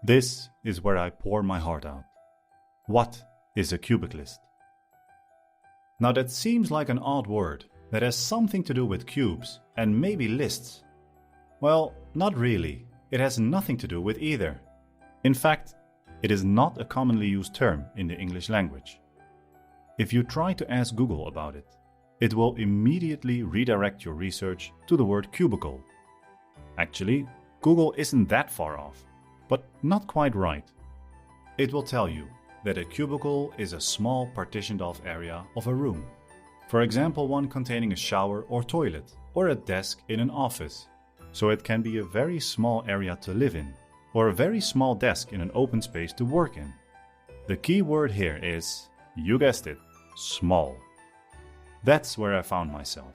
This is where I pour my heart out. What is a cubiclist? Now that seems like an odd word that has something to do with cubes and maybe lists. Well, not really. It has nothing to do with either. In fact, it is not a commonly used term in the English language. If you try to ask Google about it, it will immediately redirect your research to the word cubicle. Actually, Google isn't that far off, but not quite right. It will tell you that a cubicle is a small partitioned off area of a room. For example, one containing a shower or toilet, or a desk in an office. So it can be a very small area to live in, or a very small desk in an open space to work in. The key word here is, you guessed it, small. That's where I found myself,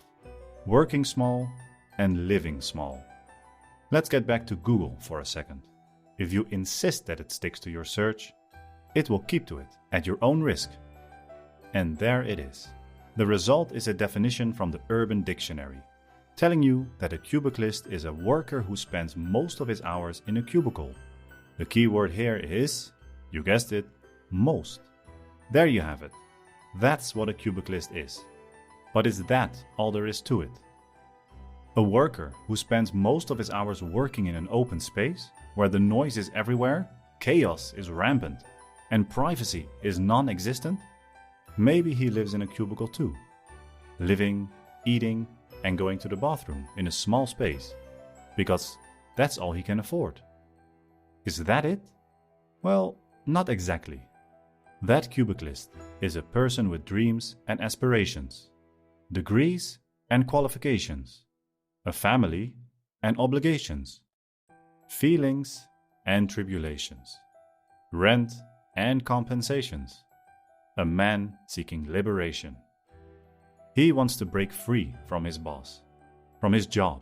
working small and living small. Let's get back to Google for a second. If you insist that it sticks to your search, it will keep to it at your own risk. And there it is. The result is a definition from the Urban Dictionary, telling you that a cubiclist is a worker who spends most of his hours in a cubicle. The key word here is, you guessed it, most. There you have it. That's what a cubiclist is. But is that all there is to it? A worker who spends most of his hours working in an open space, where the noise is everywhere, chaos is rampant, and privacy is non-existent? Maybe he lives in a cubicle too, living, eating, and going to the bathroom in a small space, because that's all he can afford. Is that it? Well, not exactly. That cubiclist is a person with dreams and aspirations, degrees and qualifications, a family and obligations, feelings and tribulations, rent and compensations, a man seeking liberation. He wants to break free from his boss, from his job,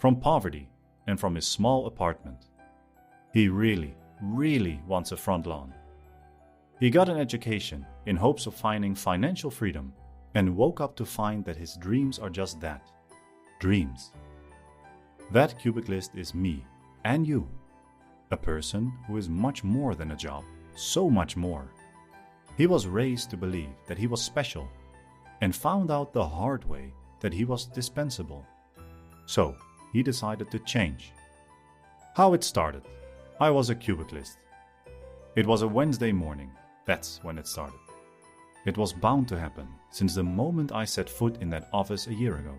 from poverty, and from his small apartment. He really, really wants a front lawn. He got an education in hopes of finding financial freedom and woke up to find that his dreams are just that, dreams. That cubiclist is me and you, a person who is much more than a job, so much more. He was raised to believe that he was special and found out the hard way that he was dispensable. So he decided to change. How it started? I was a cubiclist. It was a Wednesday morning. That's when it started. It was bound to happen since the moment I set foot in that office a year ago.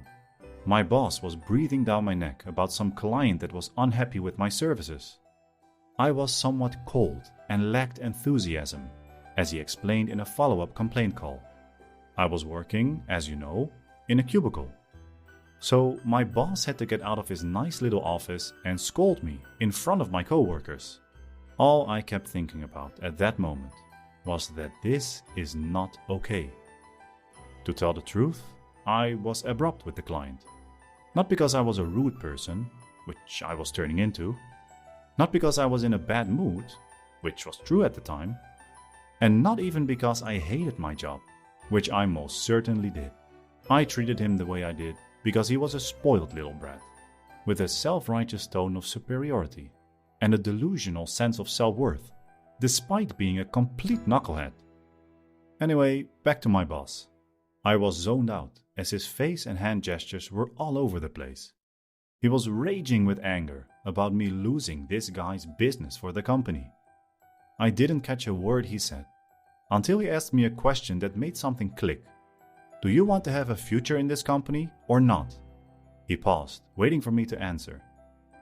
My boss was breathing down my neck about some client that was unhappy with my services. I was somewhat cold and lacked enthusiasm, as he explained in a follow-up complaint call. I was working, as you know, in a cubicle. So my boss had to get out of his nice little office and scold me in front of my coworkers. All I kept thinking about at that moment was that this is not okay. To tell the truth, I was abrupt with the client. Not because I was a rude person, which I was turning into. Not because I was in a bad mood, which was true at the time. And not even because I hated my job, which I most certainly did. I treated him the way I did because he was a spoiled little brat, with a self-righteous tone of superiority and a delusional sense of self-worth, despite being a complete knucklehead. Anyway, back to my boss. I was zoned out as his face and hand gestures were all over the place. He was raging with anger about me losing this guy's business for the company. I didn't catch a word he said, until he asked me a question that made something click. Do you want to have a future in this company or not? He paused, waiting for me to answer,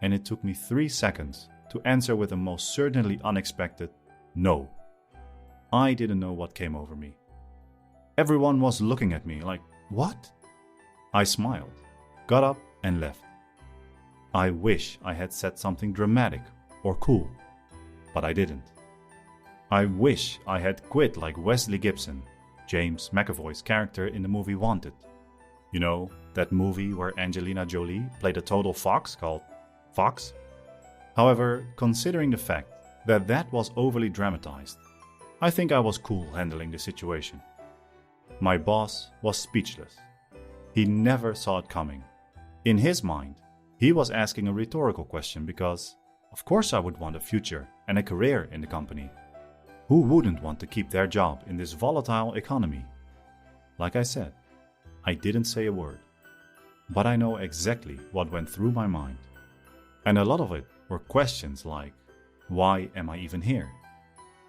and it took me 3 seconds to answer with a most certainly unexpected no. I didn't know what came over me. Everyone was looking at me like, what? I smiled, got up and left. I wish I had said something dramatic or cool, but I didn't. I wish I had quit like Wesley Gibson, James McAvoy's character in the movie Wanted. You know, that movie where Angelina Jolie played a total fox called Fox? However, considering the fact that that was overly dramatized, I think I was cool handling the situation. My boss was speechless. He never saw it coming. In his mind, he was asking a rhetorical question because, of course I would want a future and a career in the company. Who wouldn't want to keep their job in this volatile economy? Like I said, I didn't say a word, but I know exactly what went through my mind. And a lot of it were questions like, why am I even here?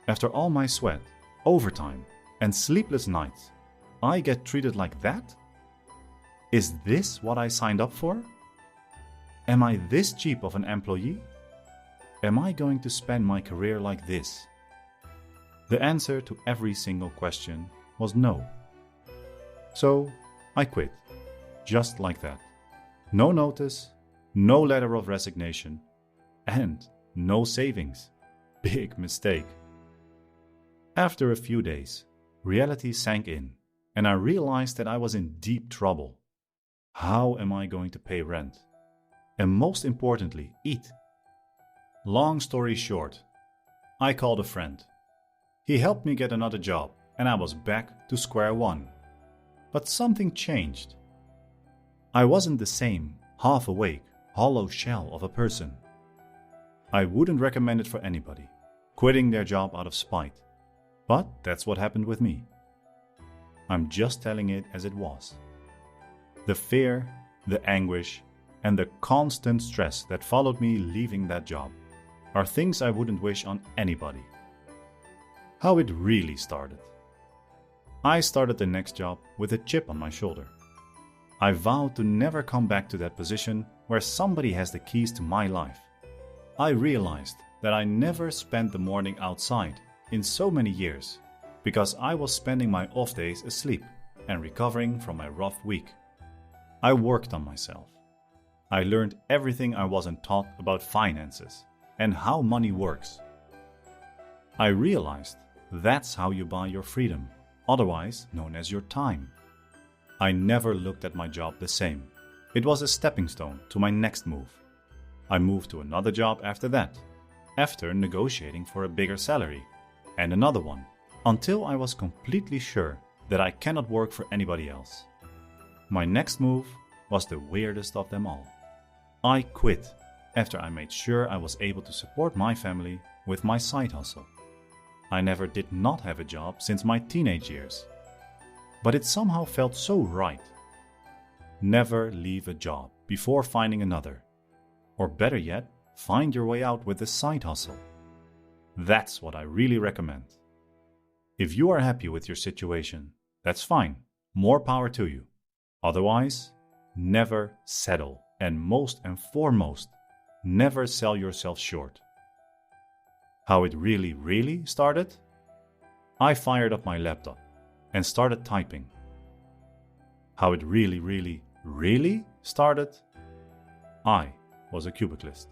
After all my sweat, overtime, and sleepless nights, I get treated like that? Is this what I signed up for? Am I this cheap of an employee? Am I going to spend my career like this? The answer to every single question was no. So I quit, just like that. No notice, no letter of resignation, and no savings. Big mistake. After a few days, reality sank in, and I realized that I was in deep trouble. How am I going to pay rent? And most importantly, eat? Long story short, I called a friend. He helped me get another job, and I was back to square one. But something changed. I wasn't the same half-awake, hollow shell of a person. I wouldn't recommend it for anybody, quitting their job out of spite. But that's what happened with me. I'm just telling it as it was. The fear, the anguish, and the constant stress that followed me leaving that job are things I wouldn't wish on anybody. How it really started. I started the next job with a chip on my shoulder. I vowed to never come back to that position where somebody has the keys to my life. I realized that I never spent the morning outside in so many years because I was spending my off days asleep and recovering from my rough week. I worked on myself. I learned everything I wasn't taught about finances and how money works. I realized that's how you buy your freedom, otherwise known as your time. I never looked at my job the same. It was a stepping stone to my next move. I moved to another job after that, after negotiating for a bigger salary, and another one, until I was completely sure that I cannot work for anybody else. My next move was the weirdest of them all. I quit after I made sure I was able to support my family with my side hustle. I never did not have a job since my teenage years, but it somehow felt so right. Never leave a job before finding another, or better yet, find your way out with a side hustle. That's what I really recommend. If you are happy with your situation, that's fine, more power to you. Otherwise, never settle, and most and foremost, never sell yourself short. How it really started? I fired up my laptop and started typing. How it really started? I was a Cubiclist.